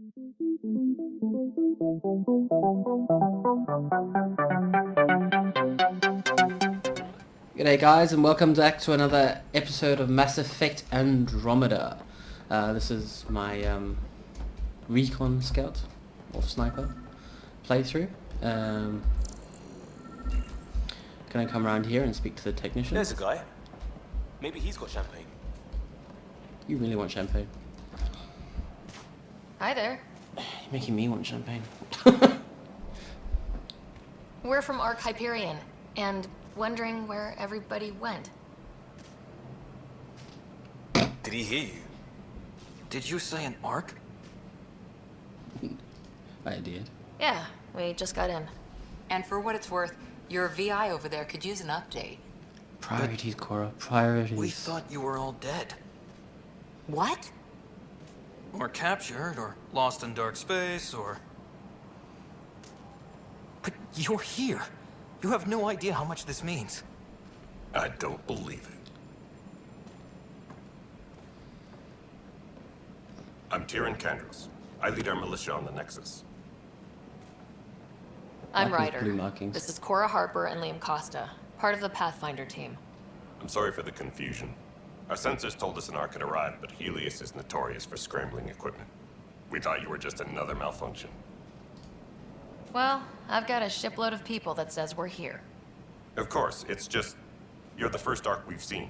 G'day guys, and welcome back to another episode of Mass Effect Andromeda. This is my Recon scout or sniper playthrough. Gonna come around here and speak to the technician. There's a guy. Maybe he's got champagne. You really want champagne? Hi there. You're making me want champagne. We're from Ark Hyperion, and wondering where everybody went. Did he hear you? Did you say an Ark? I did. Yeah, we just got in. And for what it's worth, your VI over there could use an update. Priorities, Cora. Priorities. We thought you were all dead. What? Or captured, or lost in dark space, or... But you're here. You have no idea how much this means. I don't believe it. I'm Tyrion Kandros. I lead our militia on the Nexus. I'm Markings, Ryder. blue markings. This is Cora Harper and Liam Costa, part of the Pathfinder team. I'm sorry for the confusion. Our sensors told us an Ark had arrived, but Helios is notorious for scrambling equipment. We thought you were just another malfunction. Well, I've got a shipload of people that says we're here. Of course, it's just... you're the first Ark we've seen.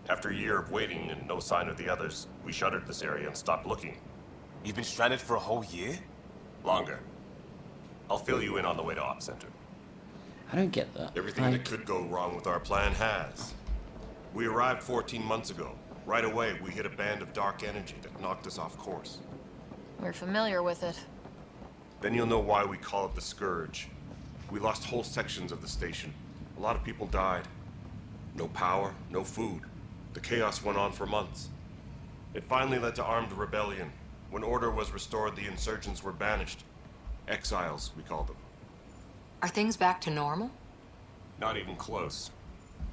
After a year of waiting and no sign of the others, we shuttered this area and stopped looking. You've been stranded for a whole year? Longer. I'll fill you in on the way to Op Center. I don't get that. Everything that could go wrong with our plan has. We arrived 14 months ago. Right away, we hit a band of dark energy that knocked us off course. We're familiar with it. Then you'll know why we call it the Scourge. We lost whole sections of the station. A lot of people died. No power, no food. The chaos went on for months. It finally led to armed rebellion. When order was restored, the insurgents were banished. Exiles, we called them. Are things back to normal? Not even close.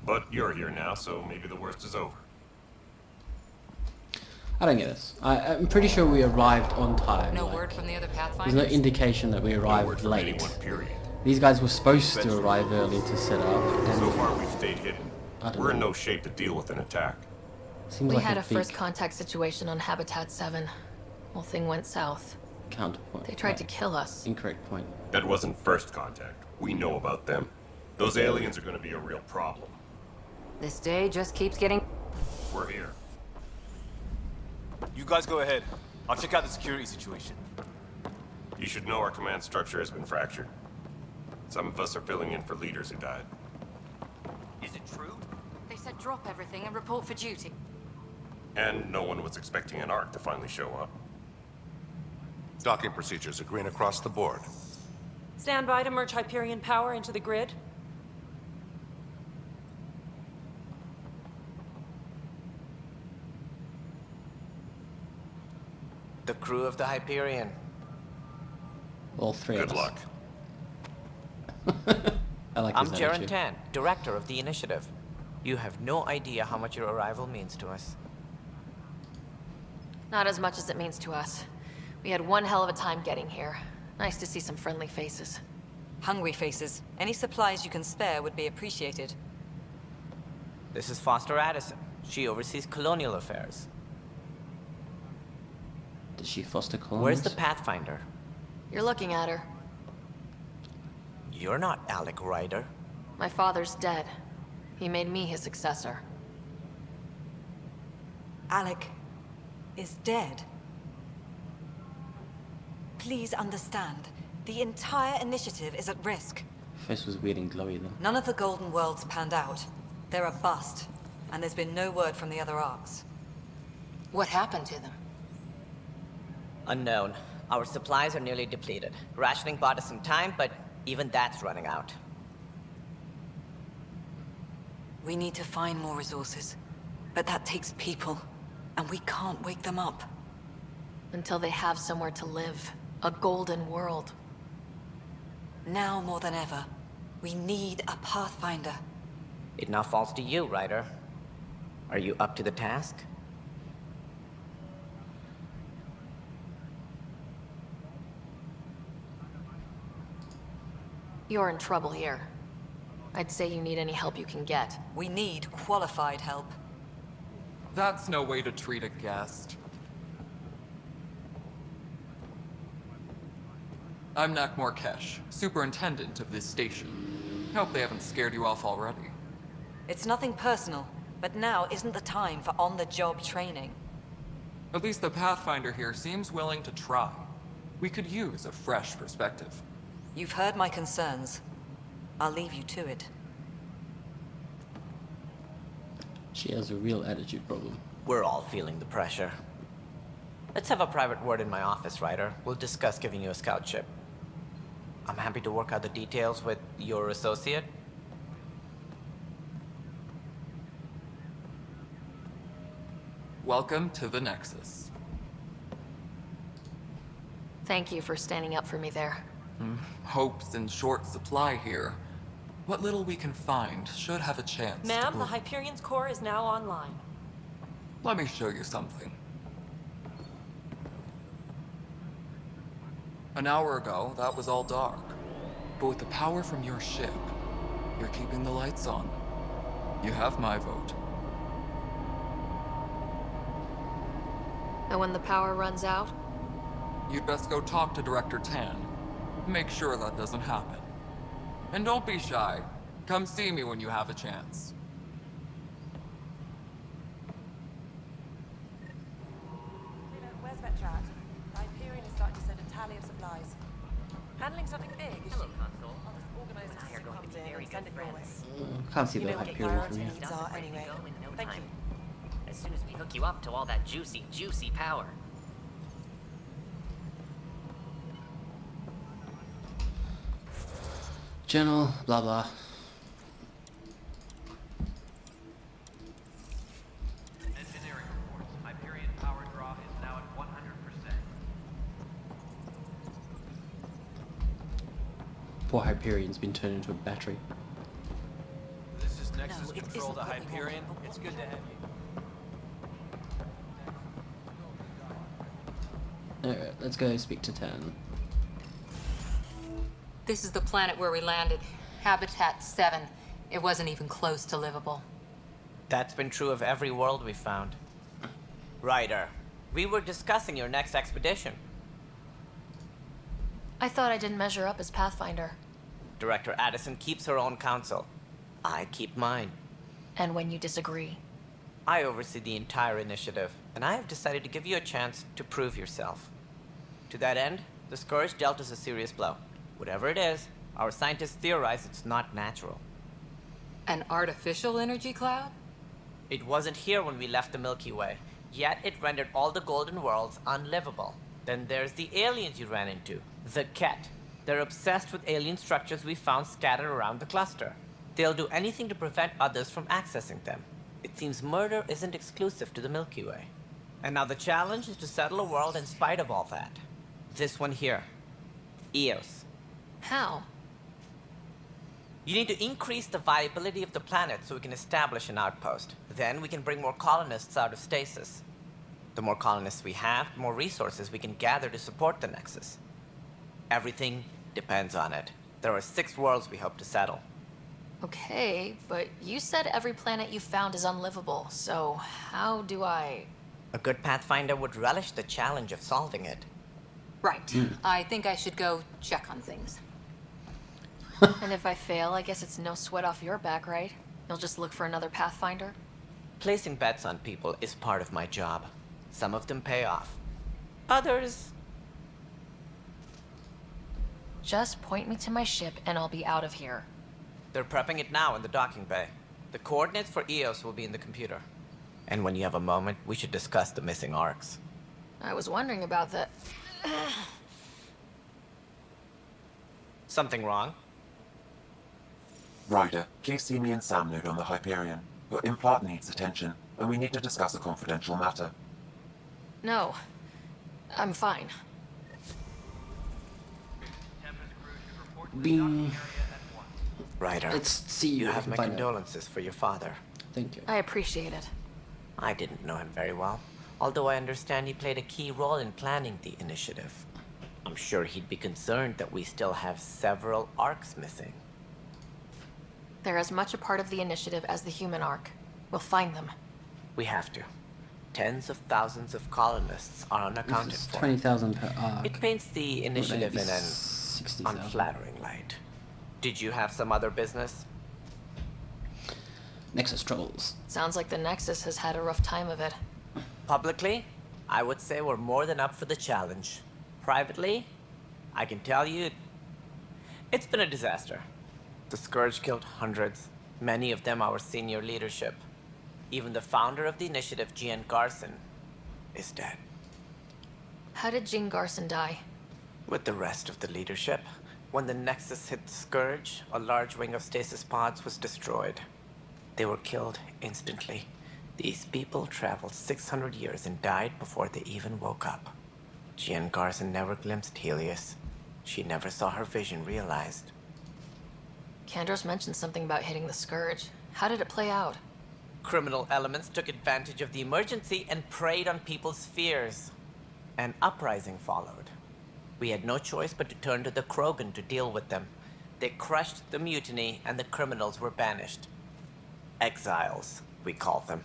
But you're here now, so maybe the worst is over. I don't get this. I'm pretty sure we arrived on time. No like, word from the other There's Pathfinders? no indication that we No word arrived from late. anyone, period. These guys were supposed to arrive early to set up. And So far, we've stayed hidden. I don't We're in know. no shape to deal with an attack. Seems We like had a big first contact situation on Habitat 7. Whole thing went south. counterpoint. They tried to kill us. Incorrect point. That wasn't first contact. We know about them. Those aliens are going to be a real problem. This day just keeps getting... We're here. You guys go ahead. I'll check out the security situation. You should know our command structure has been fractured. Some of us are filling in for leaders who died. Is it true? They said drop everything and report for duty. And no one was expecting an Ark to finally show up. Docking procedures are green across the board. Stand by to merge Hyperion power into the grid. The crew of the Hyperion. All three Good of luck. us. I like I'm his Jaren attitude. Tan, director of the initiative. You have no idea how much your arrival means to us. Not as much as it means to us. We had one hell of a time getting here. Nice to see some friendly faces. Hungry faces. Any supplies you can spare would be appreciated. This is Foster Addison. She oversees colonial affairs. Did she foster colonies? Where's the Pathfinder? You're looking at her. You're not Alec Ryder. My father's dead. He made me his successor. Alec is dead. Please understand. The entire initiative is at risk. Face was weird and glowy though. None of the Golden Worlds panned out. They're a bust. And there's been no word from the other Arks. What happened to them? Unknown. Our supplies are nearly depleted. Rationing bought us some time, but even that's running out. We need to find more resources. But that takes people. And we can't wake them up. Until they have somewhere to live. A golden world. Now more than ever, we need a Pathfinder. It now falls to you, Ryder. Are you up to the task? You're in trouble here. I'd say you need any help you can get. We need qualified help. That's no way to treat a guest. I'm Nak Morkesh, superintendent of this station. Hope they haven't scared you off already. It's nothing personal, but now isn't the time for on-the-job training. At least the Pathfinder here seems willing to try. We could use a fresh perspective. You've heard my concerns. I'll leave you to it. She has a real attitude problem. We're all feeling the pressure. Let's have a private word in my office, Ryder. We'll discuss giving you a scout ship. I'm happy to work out the details with your associate. Welcome to the Nexus. Thank you for standing up for me there. Hope's in short supply here. What little we can find should have a chance. Ma'am, the Hyperion's core is now online. Let me show you something. An hour ago, that was all dark. But with the power from your ship, you're keeping the lights on. You have my vote. And when the power runs out? You'd best go talk to Director Tan. Make sure that doesn't happen. And don't be shy. Come see me when you have a chance. Where's Vetrat? The Hyperion is starting to send a tally of supplies. Handling something big, is she? Console. I'll just organize Now it you're so it going to comes be in very and send good it your way. friends. Can't see You the know what Hyperion priority from here. needs are anyway. Thank you. As soon as we hook you up to all that juicy, juicy power. Journal, blah blah. Engineering reports. Hyperion power draw is now at 100%. Poor Hyperion's been turned into a battery. This is Nexus No, it Control isn't to what we Hyperion. want. It's good to have you. Alright, let's go speak to Tan. This is the planet where we landed. Habitat 7. It wasn't even close to livable. That's been true of every world we've found. Ryder, we were discussing your next expedition. I thought I didn't measure up as Pathfinder. Director Addison keeps her own counsel. I keep mine. And when you disagree? I oversee the entire initiative, and I have decided to give you a chance to prove yourself. To that end, the Scourge dealt us a serious blow. Whatever it is, our scientists theorize it's not natural. An artificial energy cloud? It wasn't here when we left the Milky Way, yet it rendered all the golden worlds unlivable. Then there's the aliens you ran into, the Ket. They're obsessed with alien structures we found scattered around the cluster. They'll do anything to prevent others from accessing them. It seems murder isn't exclusive to the Milky Way. And now the challenge is to settle a world in spite of all that. This one here. Eos. How? You need to increase the viability of the planet so we can establish an outpost. Then we can bring more colonists out of stasis. The more colonists we have, the more resources we can gather to support the Nexus. Everything depends on it. There are 6 worlds we hope to settle. Okay, but you said every planet you found is unlivable, so how do I... A good Pathfinder would relish the challenge of solving it. Right. I think I should go check on things. And if I fail, I guess it's no sweat off your back, right? You'll just look for another Pathfinder? Placing bets on people is part of my job. Some of them pay off. Others... Just point me to my ship and I'll be out of here. They're prepping it now in the docking bay. The coordinates for Eos will be in the computer. And when you have a moment, we should discuss the missing arcs. I was wondering about that. Something wrong? Ryder, please see me and Sam node on the Hyperion. Your implant needs attention, and we need to discuss a confidential matter. No. I'm fine. Bing. Ryder, Let's see you if have we my can find out. condolences for your father. Thank you. I appreciate it. I didn't know him very well, although I understand he played a key role in planning the initiative. I'm sure he'd be concerned that we still have several arcs missing. They're as much a part of the initiative as the human arc. We'll find them. We have to. Tens of thousands of colonists are unaccounted This is for. 20,000 per arc. It paints the initiative in an 60,000. unflattering light. Did you have some other business? Nexus troubles. Sounds like the Nexus has had a rough time of it. Publicly, I would say we're more than up for the challenge. Privately, I can tell you, it's been a disaster. The Scourge killed hundreds, many of them our senior leadership. Even the founder of the initiative, Jean Garson, is dead. How did Jean Garson die? With the rest of the leadership, when the Nexus hit the Scourge, a large wing of stasis pods was destroyed. They were killed instantly. These people traveled 600 years and died before they even woke up. Jean Garson never glimpsed Helios. She never saw her vision realized. Kandros mentioned something about hitting the Scourge. How did it play out? Criminal elements took advantage of the emergency and preyed on people's fears. An uprising followed. We had no choice but to turn to the Krogan to deal with them. They crushed the mutiny and the criminals were banished. Exiles, we call them.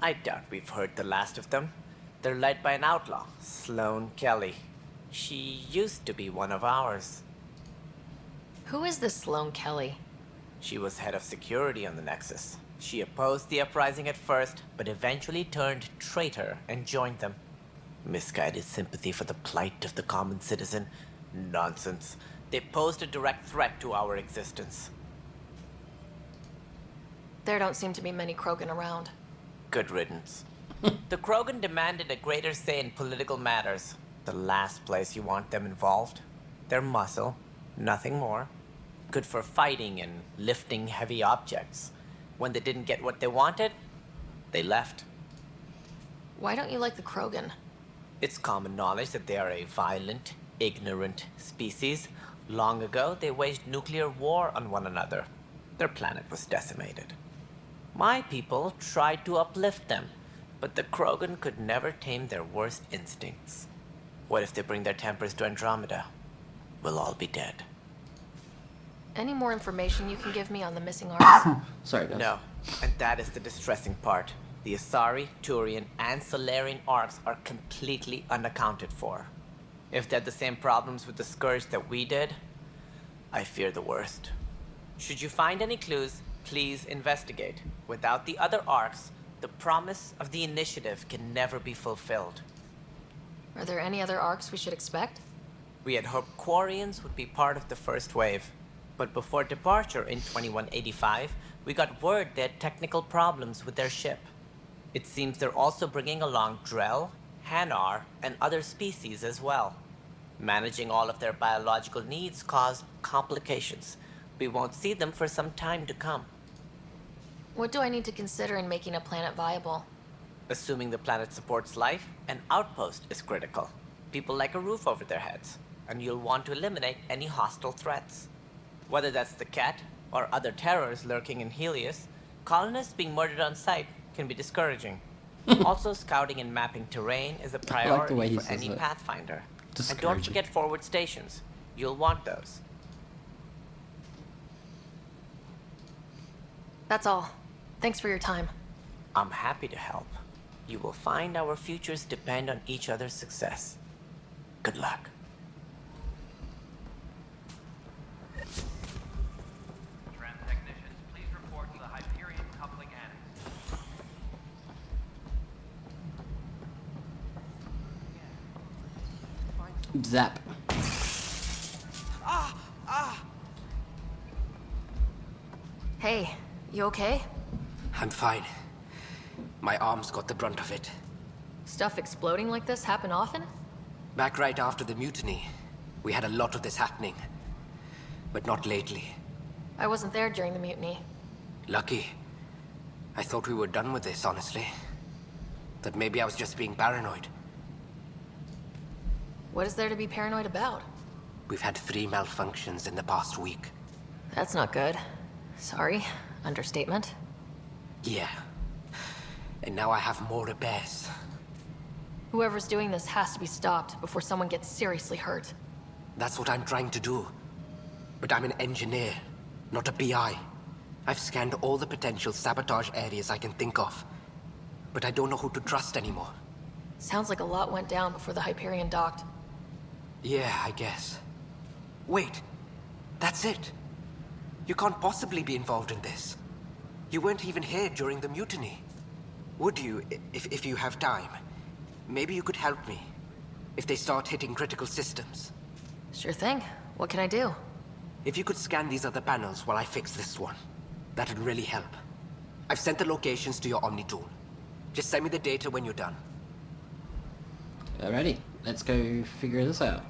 I doubt we've heard the last of them. They're led by an outlaw, Sloane Kelly. She used to be one of ours. Who is this Sloane Kelly? She was head of security on the Nexus. She opposed the uprising at first, but eventually turned traitor and joined them. Misguided sympathy for the plight of the common citizen? Nonsense. They posed a direct threat to our existence. There don't seem to be many Krogan around. Good riddance. The Krogan demanded a greater say in political matters. The last place you want them involved. They're muscle, nothing more. Good for fighting and lifting heavy objects. When they didn't get what they wanted, they left. Why don't you like the Krogan? It's common knowledge that they are a violent, ignorant species. Long ago, they waged nuclear war on one another. Their planet was decimated. My people tried to uplift them, but the Krogan could never tame their worst instincts. What if they bring their tempers to Andromeda? We'll all be dead. Any more information you can give me on the missing arcs? Sorry, guys. No, and that is the distressing part. The Asari, Turian, and Solarian arcs are completely unaccounted for. If they had the same problems with the Scourge that we did, I fear the worst. Should you find any clues, please investigate. Without the other arcs, the promise of the initiative can never be fulfilled. Are there any other arcs we should expect? We had hoped Quarians would be part of the first wave. But before departure in 2185, we got word they had technical problems with their ship. It seems they're also bringing along Drell, Hanar, and other species as well. Managing all of their biological needs caused complications. We won't see them for some time to come. What do I need to consider in making a planet viable? Assuming the planet supports life, an outpost is critical. People like a roof over their heads, and you'll want to eliminate any hostile threats. Whether that's the cat or other terrors lurking in Helios, colonists being murdered on sight can be discouraging. Also, scouting and mapping terrain is a priority for any Pathfinder. And don't forget forward stations. You'll want those. That's all. Thanks for your time. I'm happy to help. You will find our futures depend on each other's success. Good luck. Technicians, please report to the Hyperion coupling annex. Zap. Hey, you okay? I'm fine. My arms got the brunt of it. Stuff exploding like this happen often? Back right after the mutiny, we had a lot of this happening. But not lately. I wasn't there during the mutiny. Lucky. I thought we were done with this, honestly. That maybe I was just being paranoid. What is there to be paranoid about? We've had 3 malfunctions in the past week. That's not good. Sorry. Understatement. Yeah. And now I have more repairs. Whoever's doing this has to be stopped before someone gets seriously hurt. That's what I'm trying to do. But I'm an engineer, not a PI. I've scanned all the potential sabotage areas I can think of. But I don't know who to trust anymore. Sounds like a lot went down before the Hyperion docked. Yeah, I guess. Wait, that's it. You can't possibly be involved in this. You weren't even here during the mutiny. Would you, if you have time? Maybe you could help me, if they start hitting critical systems. Sure thing. What can I do? If you could scan these other panels while I fix this one, that'd really help. I've sent the locations to your Omni tool. Just send me the data when you're done. Alrighty, let's go figure this out.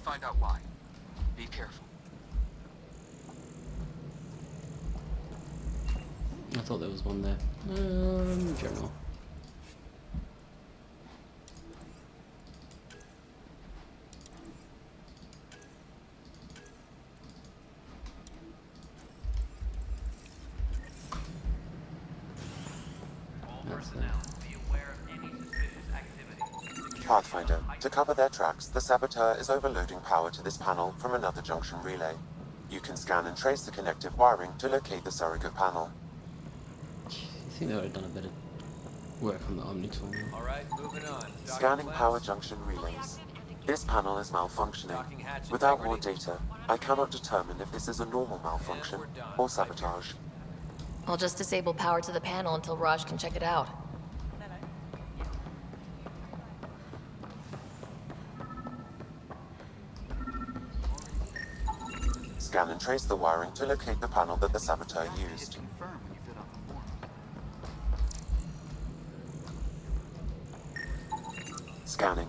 Find out why. Be careful. I thought there was one there. General. Pathfinder, to cover their tracks, the saboteur is overloading power to this panel from another junction relay. You can scan and trace the connective wiring to locate the surrogate panel. I think they would have done a bit of work on the Omni tool. Alright, moving on. Scanning power junction relays. This panel is malfunctioning. Without more data, I cannot determine if this is a normal malfunction or sabotage. I'll just disable power to the panel until Raj can check it out. Scan and trace the wiring to locate the panel that the saboteur used. Scanning.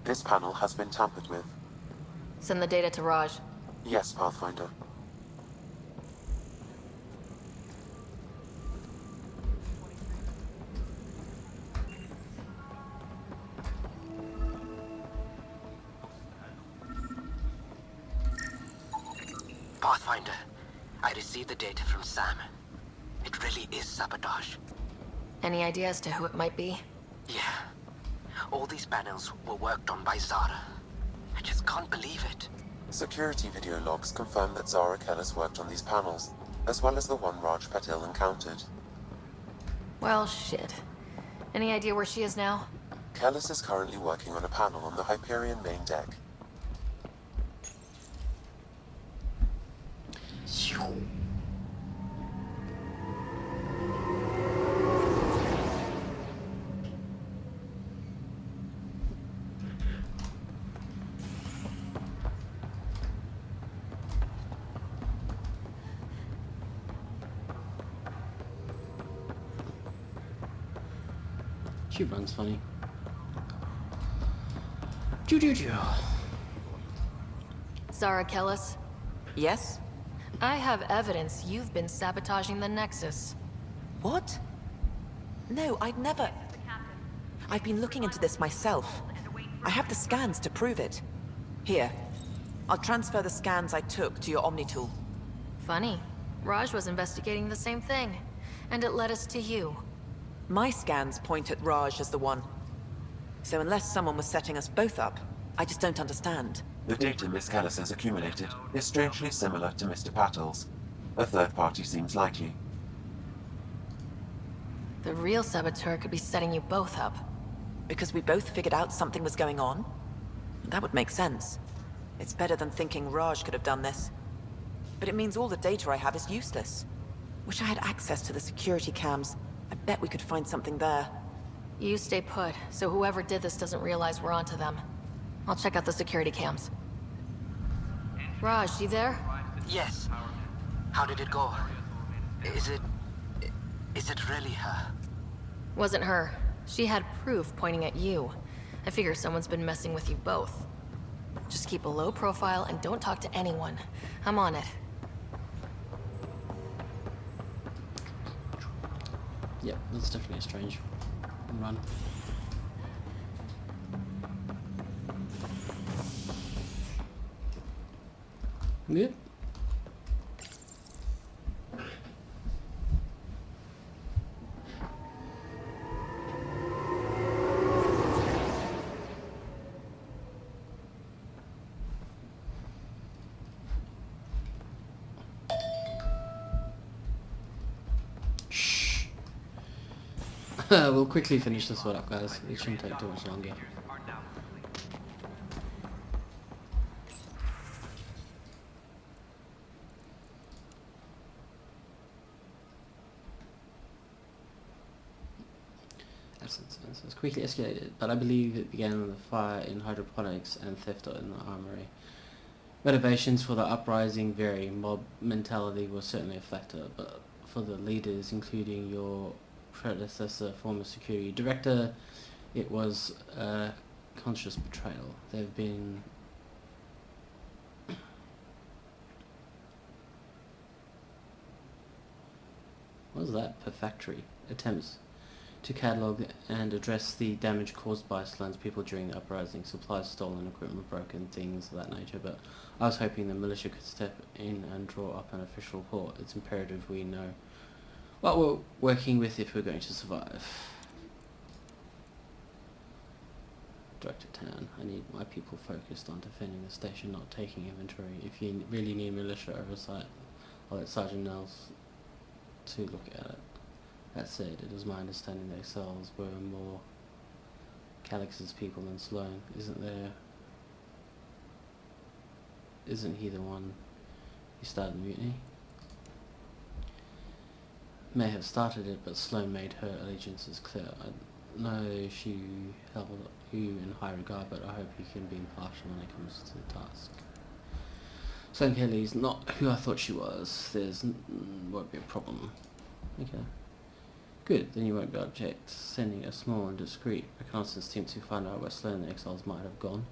This panel has been tampered with. Send the data to Raj. Yes, Pathfinder. Pathfinder, I received the data from Sam. It really is sabotage. Any idea as to who it might be? Yeah. All these panels were worked on by Zara. I just can't believe it. Security video logs confirm that Zara Kellis worked on these panels, as well as the one Raj Patil encountered. Well, shit. Any idea where she is now? Kellis is currently working on a panel on the Hyperion main deck. She runs funny. Choo-choo-choo. Zara Kellis? Yes? I have evidence you've been sabotaging the Nexus. What? No, I'd never... I've been looking into this myself. I have the scans to prove it. Here. I'll transfer the scans I took to your Omni tool. Funny. Raj was investigating the same thing. And it led us to you. My scans point at Raj as the one. So unless someone was setting us both up, I just don't understand. The data Miss Kellis has accumulated is strangely similar to Mr. Patil's. A third party seems likely. The real saboteur could be setting you both up. Because we both figured out something was going on? That would make sense. It's better than thinking Raj could have done this. But it means all the data I have is useless. Wish I had access to the security cams. I bet we could find something there. You stay put, so whoever did this doesn't realize we're onto them. I'll check out the security cams. Raj, you there? Yes. How did it go? Is it really her? Wasn't her. She had proof pointing at you. I figure someone's been messing with you both. Just keep a low profile and don't talk to anyone. I'm on it. Yep, that's definitely a strange run. Good. We'll quickly finish this one up, guys. It shouldn't take too much longer. Absence was quickly escalated, but I believe it began with a fire in hydroponics and theft in the armory. Motivations for the uprising vary. Mob mentality was certainly a factor, but for the leaders, including your predecessor, former security director, it was a conscious betrayal. There have been what was that? Perfectory attempts to catalogue and address the damage caused by Sloan's people during the uprising, supplies stolen, equipment broken, things of that nature, but I was hoping the militia could step in and draw up an official report. It's imperative we know what we're working with if we're going to survive. Director Tan, I need my people focused on defending the station, not taking inventory. If you really need militia oversight, I'll let Sergeant Nels to look at it. That said, it is my understanding that Excels were more Calix's people than Sloan. Isn't he the one who started the mutiny? May have started it, but Sloan made her allegiances clear. I know she held you in high regard, but I hope you can be impartial when it comes to the task. Sloan Kelly's not who I thought she was. Won't be a problem. Okay. Good, then you won't be object sending a small and discreet reconnaissance team to find out where Sloan and the Exiles might have gone.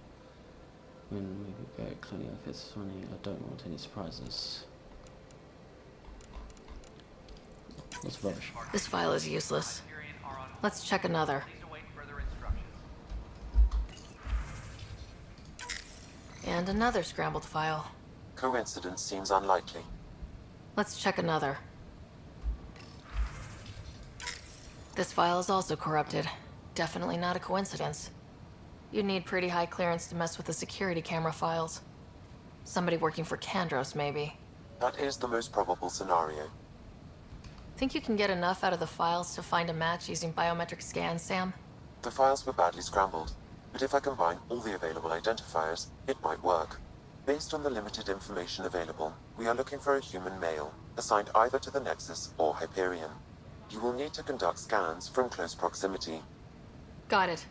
When we go cleaning up its running, I don't want any surprises. What's rubbish? This file is useless. Let's check another. And another scrambled file. Coincidence seems unlikely. Let's check another. This file is also corrupted. Definitely not a coincidence. You'd need pretty high clearance to mess with the security camera files. Somebody working for Kandros, maybe. That is the most probable scenario. Think you can get enough out of the files to find a match using biometric scans, Sam? The files were badly scrambled, but if I combine all the available identifiers, it might work. Based on the limited information available, we are looking for a human male, assigned either to the Nexus or Hyperion. You will need to conduct scans from close proximity. Got it.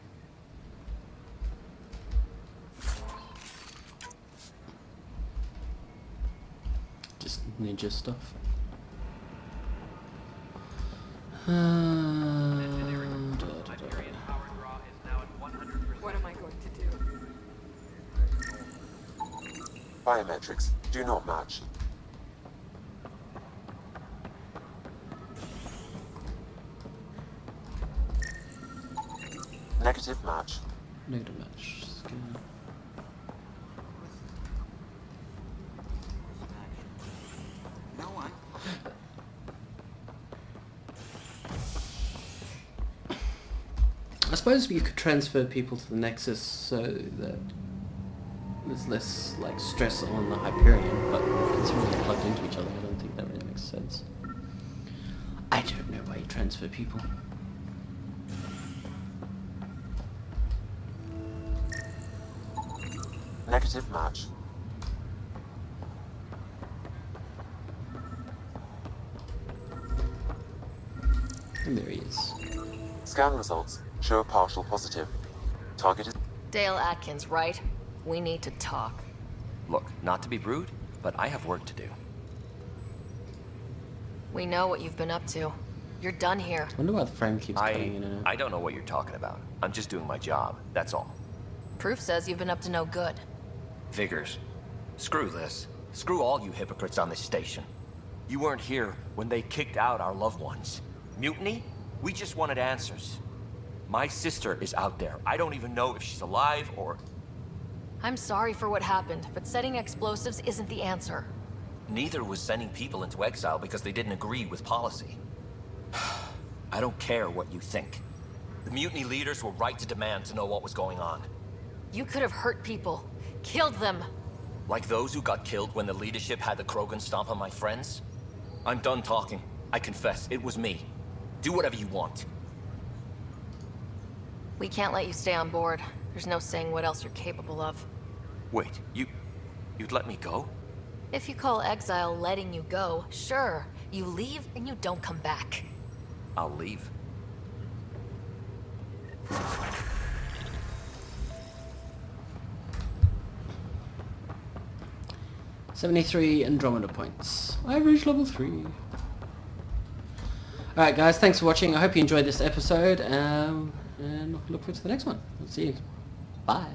Just ninja stuff. What am I going to do? Biometrics do not match. Negative match. Negative match. Scan. No one. I suppose you could transfer people to the Nexus so that there's less like stress on the Hyperion, but considering they're plugged into each other, I don't think that really makes sense. I don't know why you transfer people. Negative match. And there he is. Scan results show a partial positive. Target is... Dale Atkins, right? We need to talk. Look, not to be rude, but I have work to do. We know what you've been up to. You're done here. I wonder why the frame keeps cutting in and out. I don't know what you're talking about. I'm just doing my job, that's all. Proof says you've been up to no good. Figures. Screw this. Screw all you hypocrites on this station. You weren't here when they kicked out our loved ones. Mutiny? We just wanted answers. My sister is out there. I don't even know if she's alive or... I'm sorry for what happened, but setting explosives isn't the answer. Neither was sending people into exile because they didn't agree with policy. I don't care what you think. The mutiny leaders were right to demand to know what was going on. You could have hurt people. Killed them. Like those who got killed when the leadership had the Krogan stomp on my friends? I'm done talking. I confess, it was me. Do whatever you want. We can't let you stay on board. There's no saying what else you're capable of. Wait, you'd let me go? If you call exile letting you go, sure. You leave and you don't come back. I'll leave. 73 Andromeda points. I reached level 3. Alright guys, thanks for watching. I hope you enjoyed this episode, and look forward to the next one. See you. Bye.